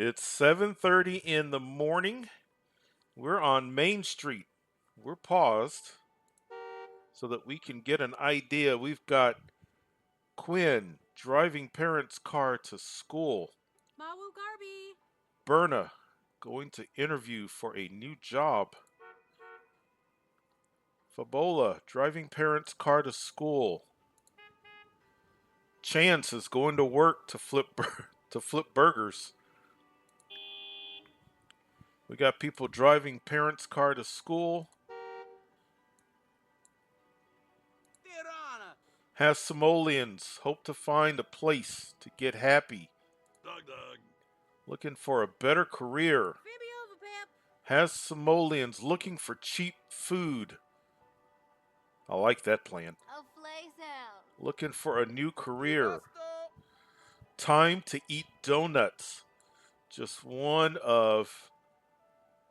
It's 7:30 in the morning. We're on Main Street. We're paused so that we can get an idea. We've got Quinn driving parents' car to school. Mawu Garby. Berna going to interview for a new job. Fabola driving parents' car to school. Chance is going to work to flip burgers. We got people driving parents' car to school. Tirana. Has simoleons hope to find a place to get happy. Doug. Looking for a better career. Phoebe Overpip. Has simoleons looking for cheap food. I like that plan. A Flazel. Looking for a new career. Gusto. Time to eat donuts. Just one of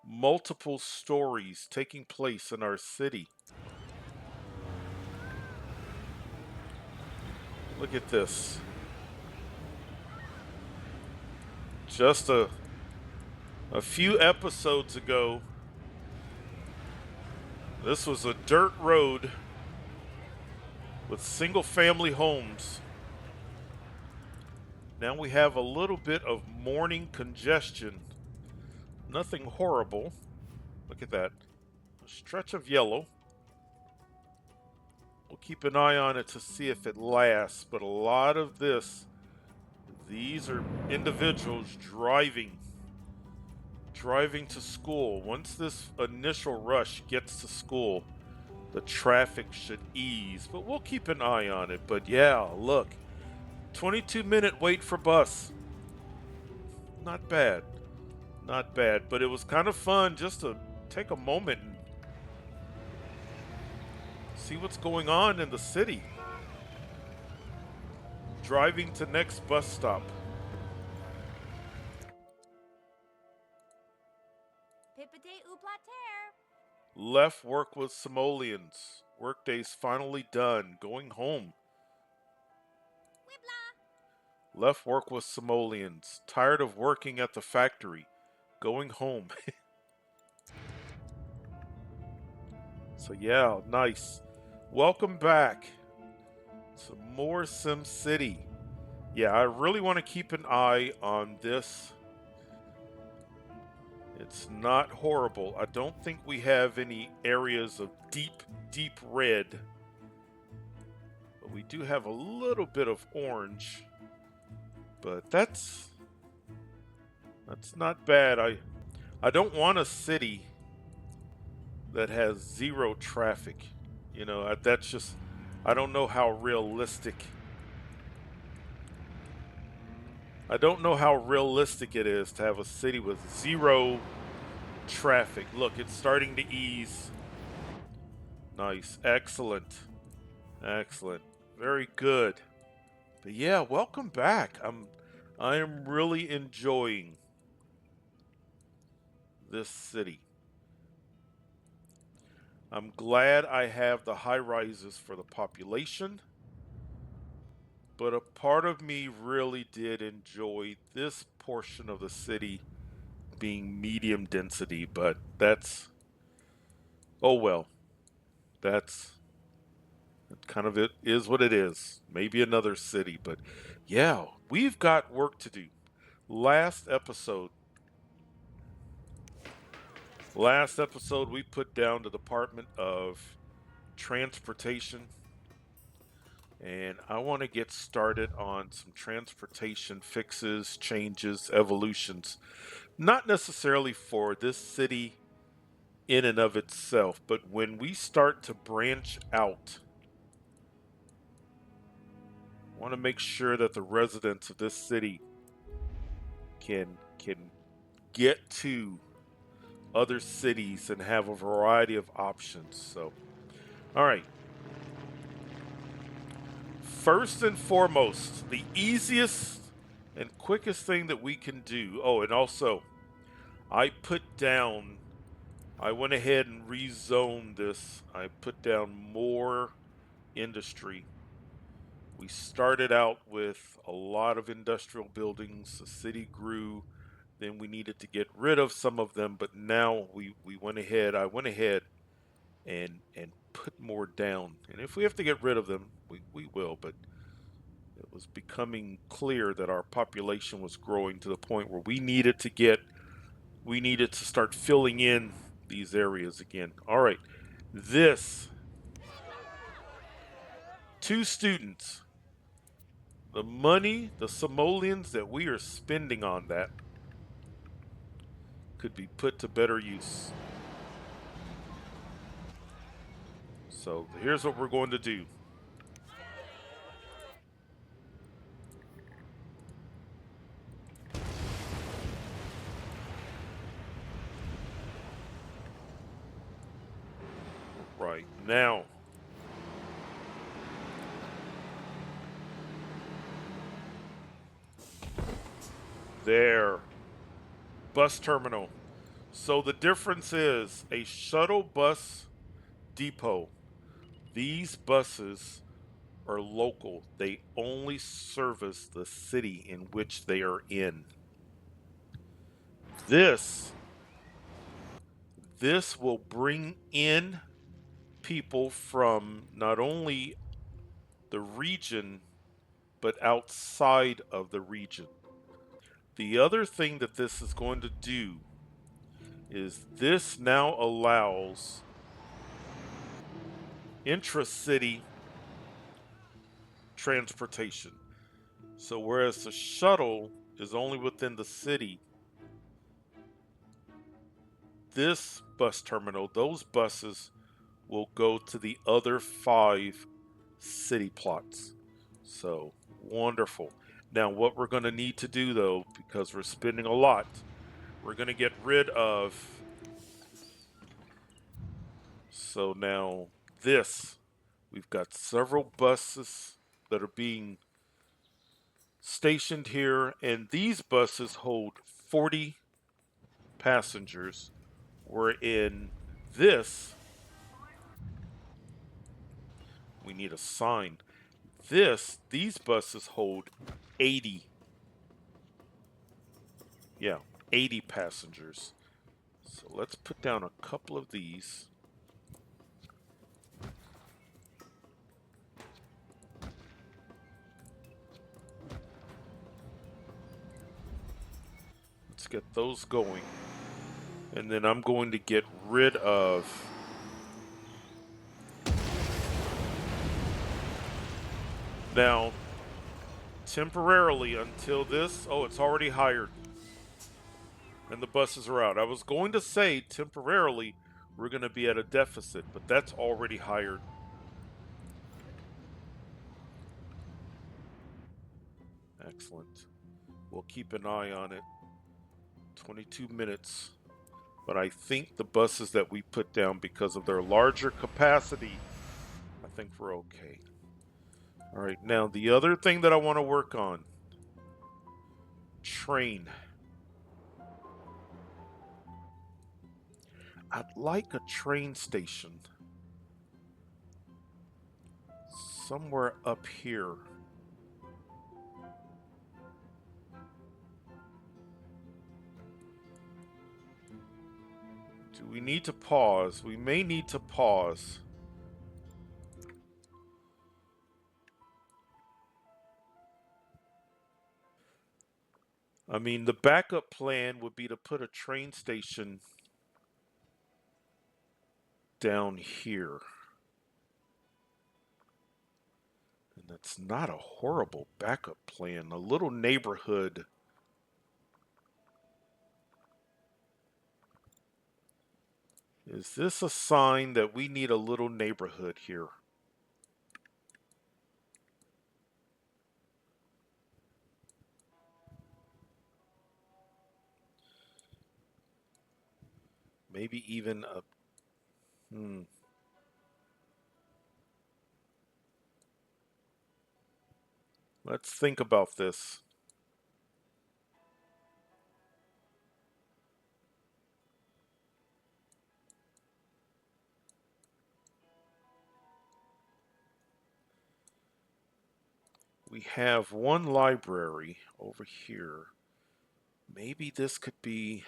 multiple stories taking place in our city. Look at this. Just a few episodes ago, this was a dirt road with single family homes. Now we have a little bit of morning congestion. Nothing horrible. Look at that. A stretch of yellow. We'll keep an eye on it to see if it lasts, but a lot of these are individuals driving to school. Once this initial rush gets to school, the traffic should ease, but we'll keep an eye on it. But yeah, look, 22-minute wait for bus. Not bad. Not bad, but it was kind of fun just to take a moment and see what's going on in the city. Driving to next bus stop. Pipite ou plater. Left work with simoleons. Workday's finally done. Going home. Whipla. Left work with simoleons. Tired of working at the factory. Going home. So yeah, nice. Welcome back. Some more SimCity. Yeah, I really want to keep an eye on this. It's not horrible. I don't think we have any areas of deep red. But we do have a little bit of orange. But that's not bad. I don't want a city that has zero traffic. You know, that's just, I don't know how realistic. I don't know how realistic it is to have a city with zero traffic. Look, it's starting to ease. Nice. Excellent. Excellent. Very good. But yeah, welcome back. I am really enjoying this city. I'm glad I have the high rises for the population, but a part of me really did enjoy this portion of the city being medium density, but that's, oh well, that's kind of, it is what it is. Maybe another city, but yeah, we've got work to do. Last episode, we put down the Department of Transportation, and I want to get started on some transportation fixes, changes, evolutions. Not necessarily for this city in and of itself, but when we start to branch out, I want to make sure that the residents of this city can get to other cities and have a variety of options. So, all right. First and foremost, the easiest and quickest thing that we can do. Oh, and also, I went ahead and rezoned this. I put down more industry. We started out with a lot of industrial buildings. The city grew, then we needed to get rid of some of them, but now we went ahead, I went ahead and put more down. And if we have to get rid of them, we will, but it was becoming clear that our population was growing to the point where we needed to start filling in these areas again. All right. This 2 students, the money, the simoleons that we are spending on that could be put to better use. So here's what we're going to do. Right now, there, bus terminal. So the difference is a shuttle bus depot. These buses are local. They only service the city in which they are in. This this will bring in people from not only the region but outside of the region. The other thing that this is going to do is this now allows intra-city transportation. So whereas the shuttle is only within the city, this bus terminal, those buses will go to the other 5 city plots. So wonderful. Now what we're going to need to do though, because we're spending a lot, we're going to get rid of, so now this, we've got several buses that are being stationed here, and these buses hold 40 passengers, wherein this, we need a sign. These buses hold 80, yeah, 80 passengers. So let's put down a couple of these. Let's get those going. And then I'm going to get rid of, now, temporarily until this, oh, it's already hired. And the buses are out. I was going to say temporarily we're going to be at a deficit, but that's already hired. Excellent. We'll keep an eye on it. 22 minutes. But I think the buses that we put down, because of their larger capacity, I think we're okay. All right, now the other thing that I want to work on, train. I'd like a train station somewhere up here. Do we need to pause? We may need to pause. I mean, the backup plan would be to put a train station down here. And that's not a horrible backup plan. A little neighborhood. Is this a sign that we need a little neighborhood here? Maybe even a, let's think about this. We have one library over here. maybe this could be...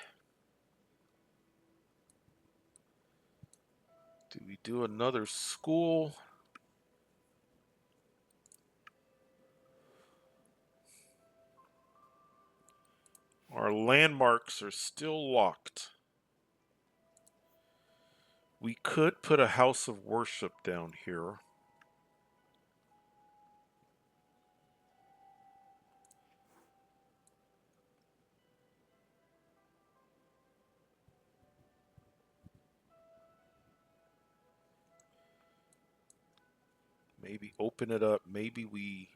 Do we do another school? Our landmarks are still locked. We could put a house of worship down here. Maybe open it up. Maybe we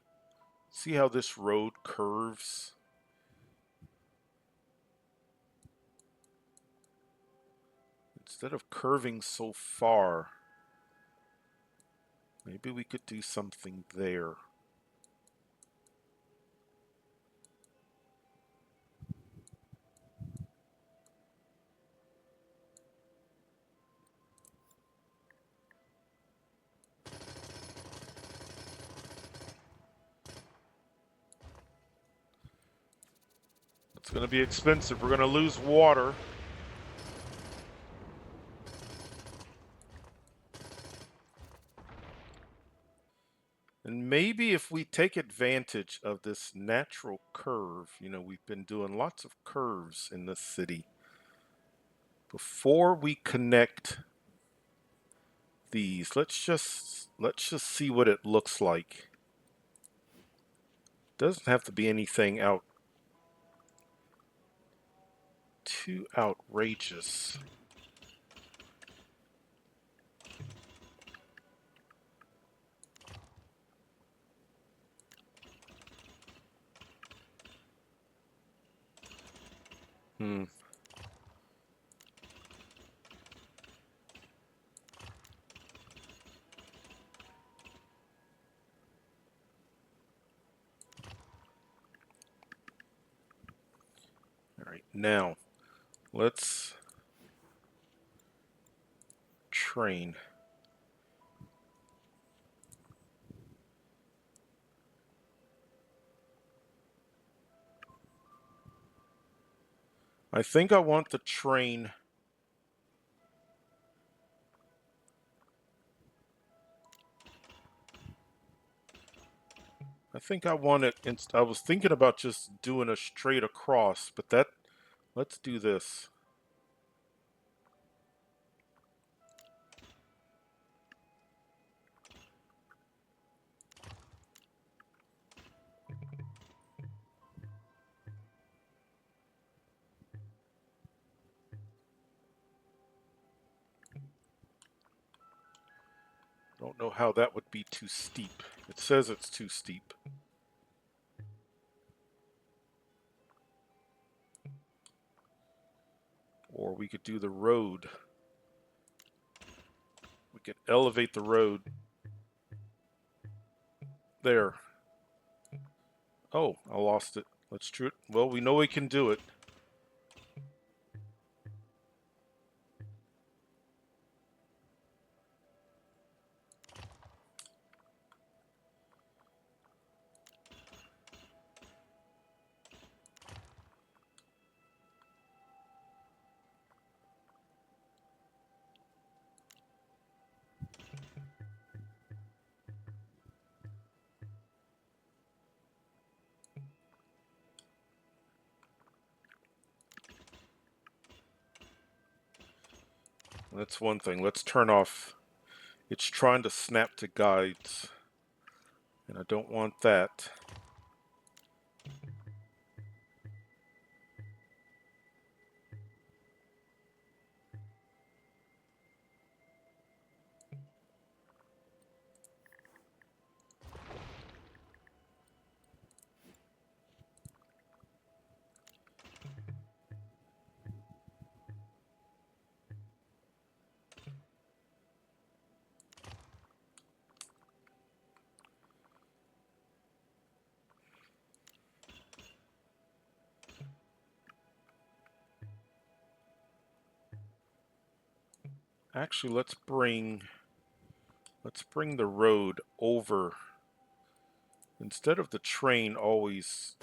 see how this road curves. Instead of curving so far, maybe we could do something there. It's going to be expensive. We're going to lose water. And maybe if we take advantage of this natural curve, you know, we've been doing lots of curves in this city. Before we connect these, let's just see what it looks like. Doesn't have to be anything too outrageous. All right, now let's train. I think I want the train. I think I want it. I was thinking about just doing a straight across, but let's do this. Don't know how that would be too steep. It says it's too steep. Or we could do the road. We could elevate the road. There. Oh, I lost it. Let's try it. Well, we know we can do it. That's one thing. Let's turn off. It's trying to snap to guides, and I don't want that. Actually, let's bring the road over. Instead of the train always...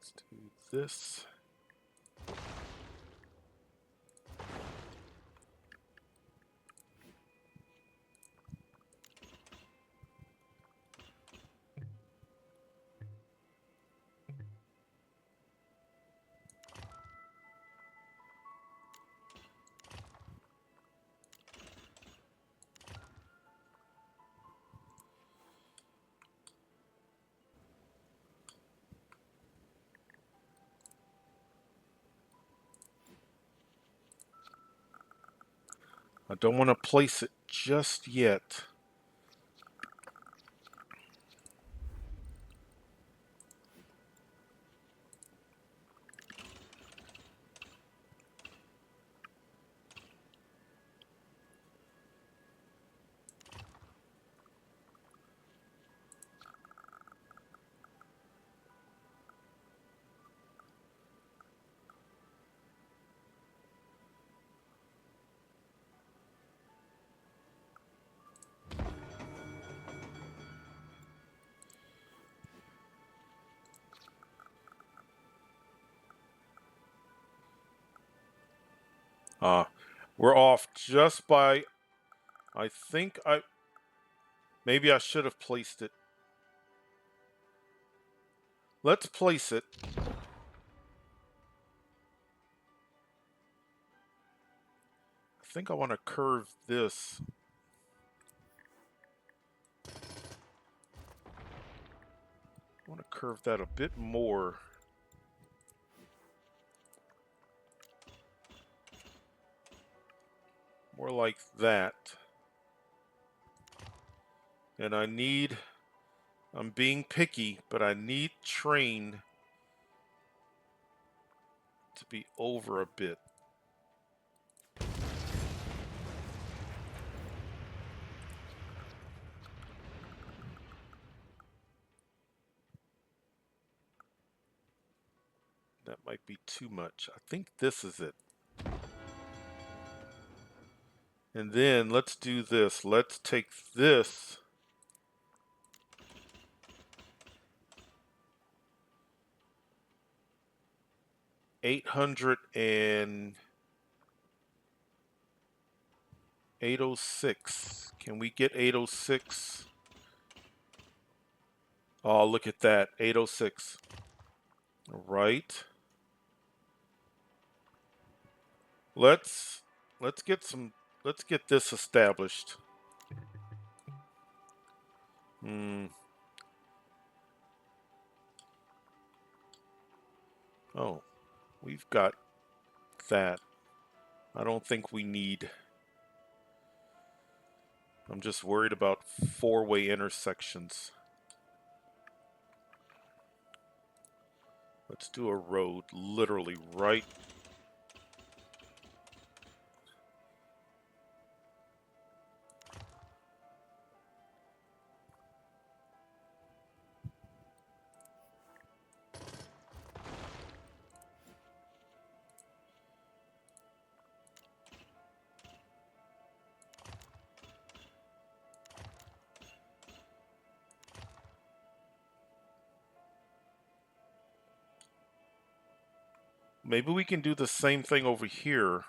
Let's do this. I don't want to place it just yet. We're off just by, I think maybe I should have placed it. Let's place it. I think I want to curve this. I want to curve that a bit more. More like that. And I'm being picky, but I need train to be over a bit. That might be too much. I think this is it. And then let's do this. Let's take this. $806. Can we get 806? Oh, look at that. 806. All right. Let's get this established. Oh, we've got that. I don't think we need. I'm just worried about four-way intersections. Let's do a road literally right. Maybe we can do the same thing over here.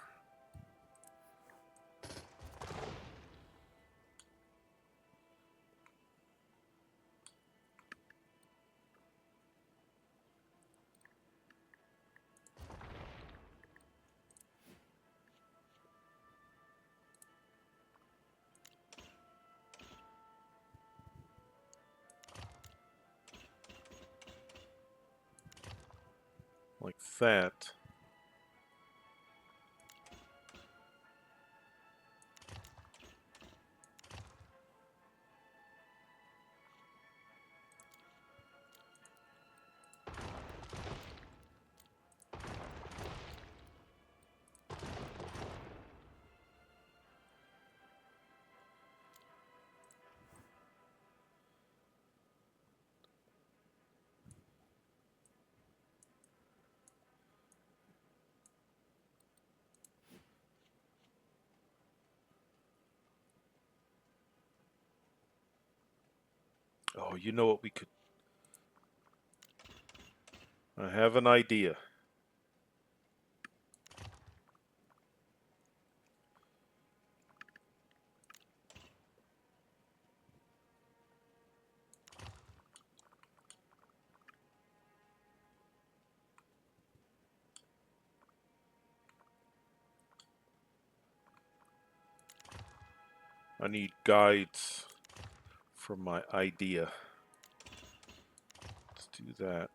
Like that. Oh, you know what we could. I have an idea. I need guides for my idea. Let's do that.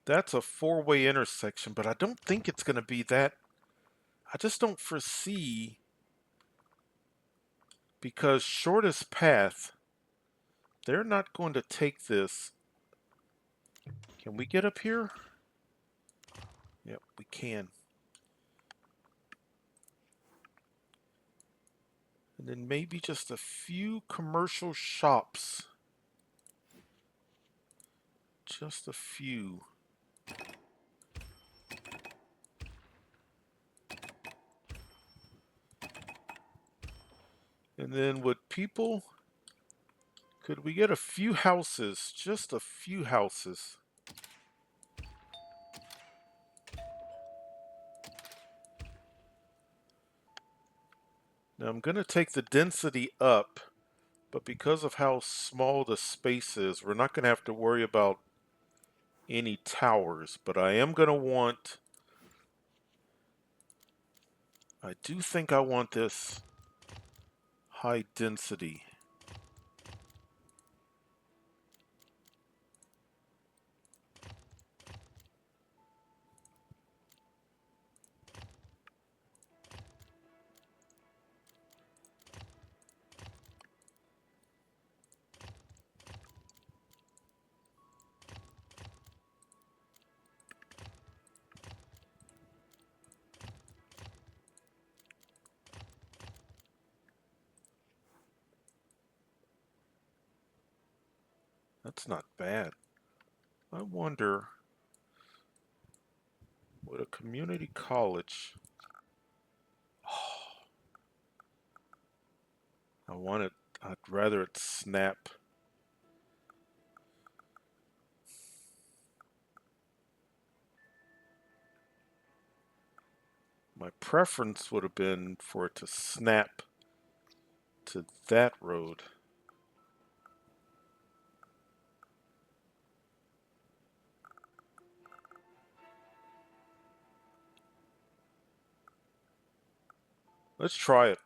That's a four-way intersection, but I don't think it's going to be that. I just don't foresee, because shortest path, they're not going to take this. Can we get up here? Yep, we can. And then maybe just a few commercial shops. Just a few. And then would people... Could we get a few houses? Just a few houses. Now I'm going to take the density up, but because of how small the space is, we're not going to have to worry about any towers. But I am going to want... I do think I want this high density. That's not bad. I wonder, would a community college... Oh, I want it, I'd rather it snap. My preference would have been for it to snap to that road. Let's try it.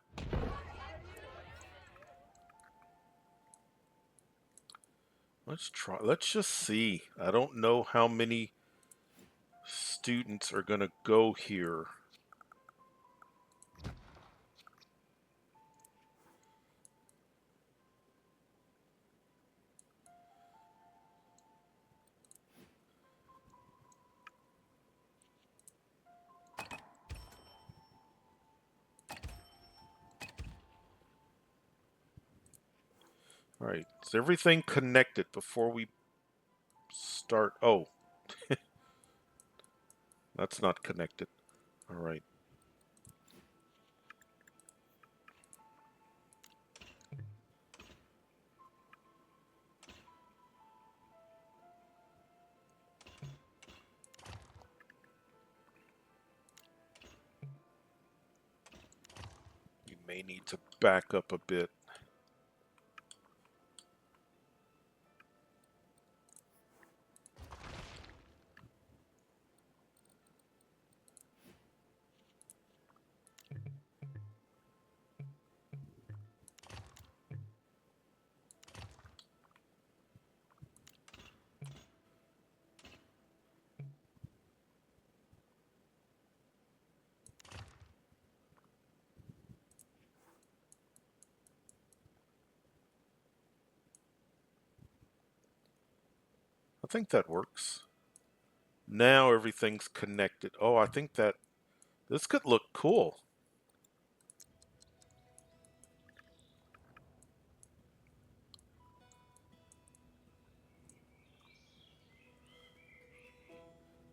Let's try. Let's just see. I don't know how many students are going to go here. Alright, is everything connected before we start? Oh, that's not connected. Alright. You may need to back up a bit. I think that works. Now everything's connected. Oh, I think that this could look cool.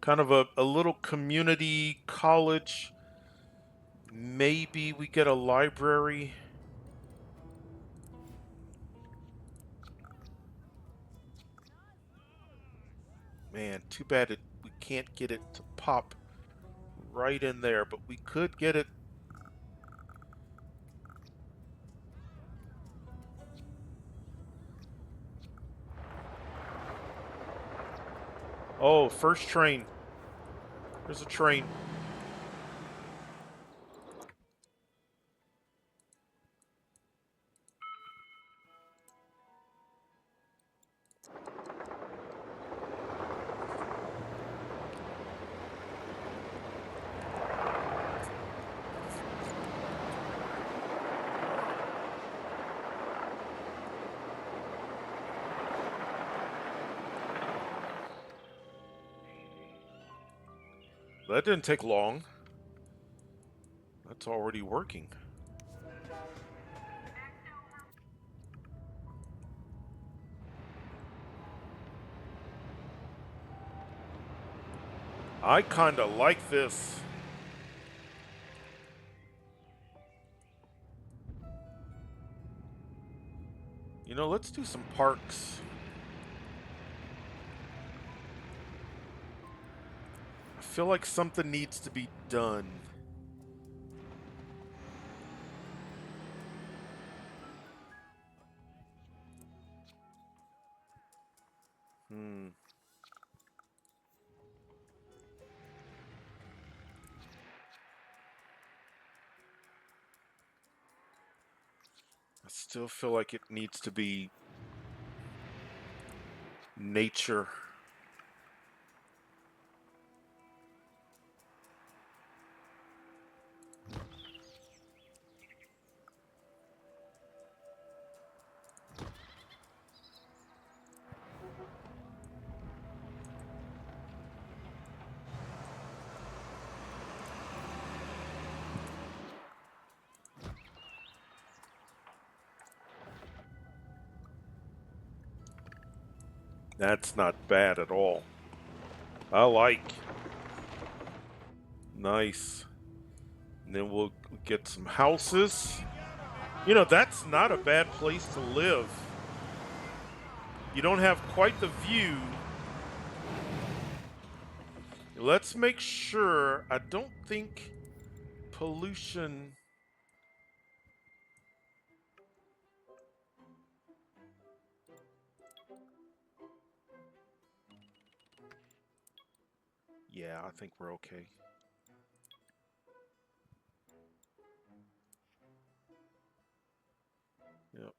Kind of a little community college. Maybe we get a library. Man, too bad we can't get it to pop right in there, but we could get it. Oh, first train. There's a train. That didn't take long. That's already working. I kinda like this. You know, let's do some parks. I feel like something needs to be done. Hmm. I still feel like it needs to be nature. That's not bad at all. I like. Nice. And then we'll get some houses. You know, that's not a bad place to live. You don't have quite the view. Let's make sure. I don't think pollution. Yeah, I think we're okay. Yep.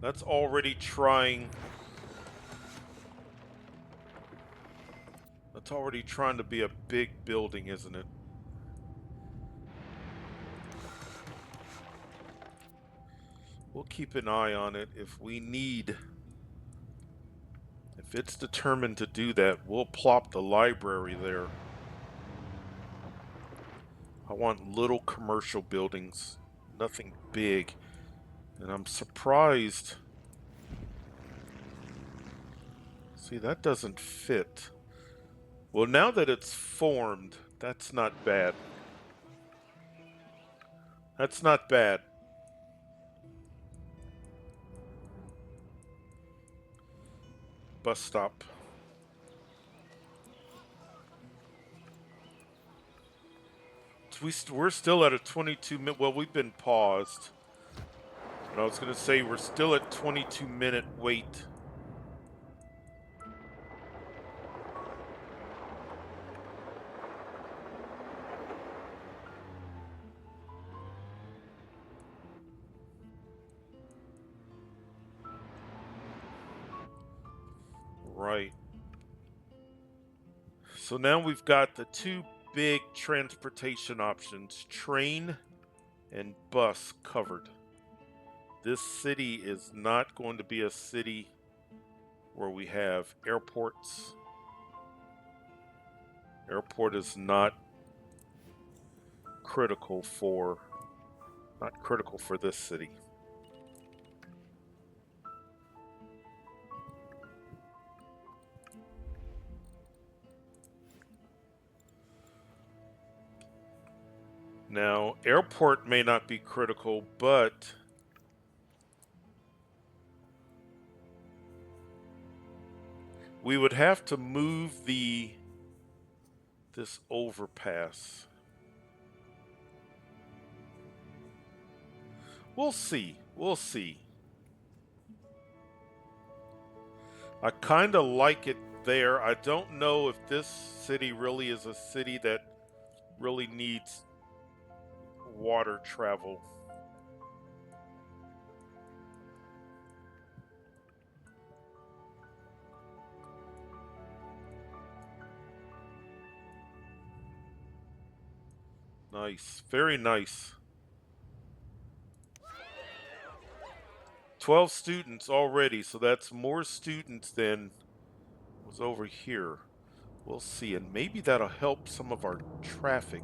That's already trying. That's already trying to be a big building, isn't it? We'll keep an eye on it if we need. If it's determined to do that, we'll plop the library there. I want little commercial buildings, nothing big. And I'm surprised. See, that doesn't fit. Well, now that it's formed, that's not bad. That's not bad. Bus stop. We're still at a 22-minute. Well, we've been paused. But I was going to say we're still at 22-minute wait. Right. So now we've got the two big transportation options, train and bus, covered. This city is not going to be a city where we have airports. Airport is not critical for this city. Now, airport may not be critical, but we would have to move this overpass. We'll see. We'll see. I kind of like it there. I don't know if this city really is a city that really needs water travel. Nice. Very nice. 12 students already, so that's more students than was over here. We'll see, and maybe that'll help some of our traffic.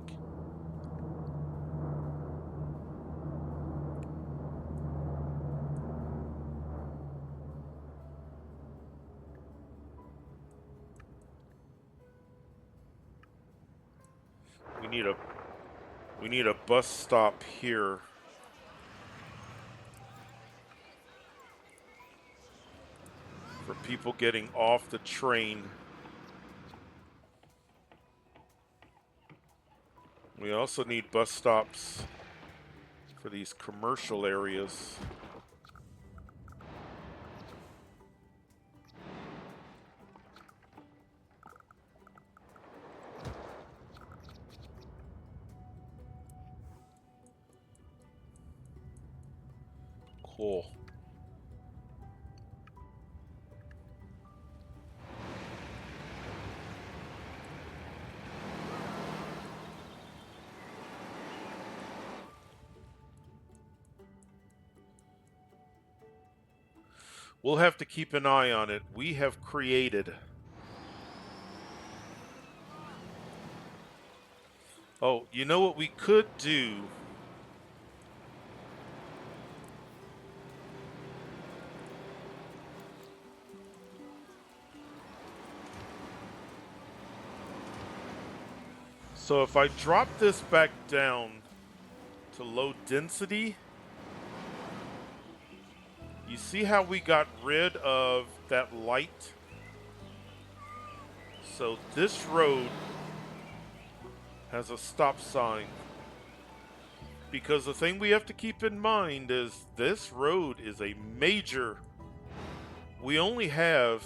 We need a bus stop here. For people getting off the train. We also need bus stops for these commercial areas. Cool. We'll have to keep an eye on it. We have created. Oh, you know what we could do? So if I drop this back down to low density, you see how we got rid of that light? So this road has a stop sign. Because the thing we have to keep in mind is this road is a major. We only have.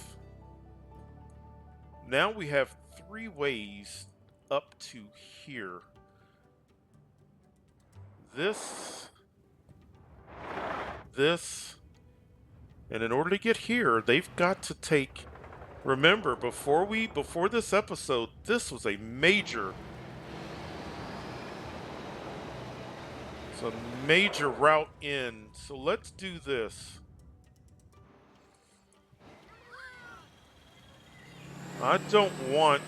Now we have 3 ways up to here. This. And in order to get here, they've got to take. Remember, before this episode, this was a major. It's a major route in. So let's do this. I don't want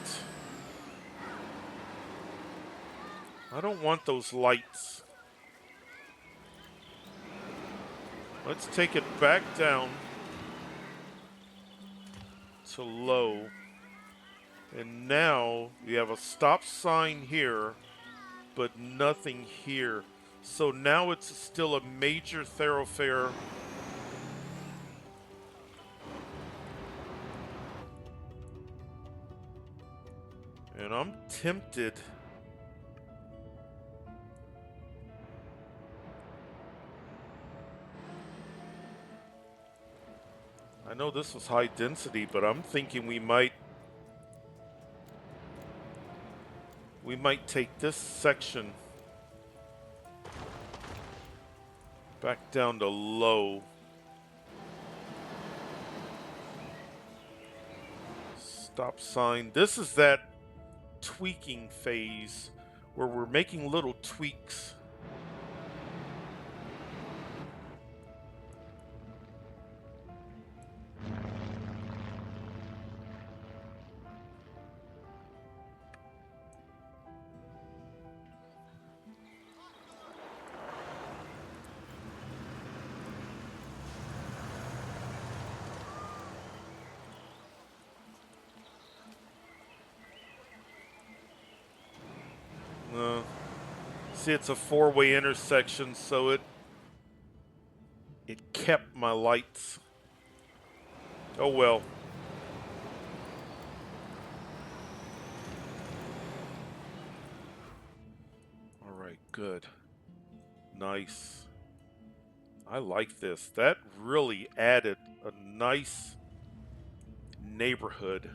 I don't want those lights. Let's take it back down to low. And now we have a stop sign here, but nothing here. So now it's still a major thoroughfare. And I'm tempted. I know this was high density, but I'm thinking we might take this section back down to low. Stop sign. This is that tweaking phase where we're making little tweaks. See, it's a four-way intersection, so it kept my lights. Oh well. All right, good. Nice. I like this. That really added a nice neighborhood.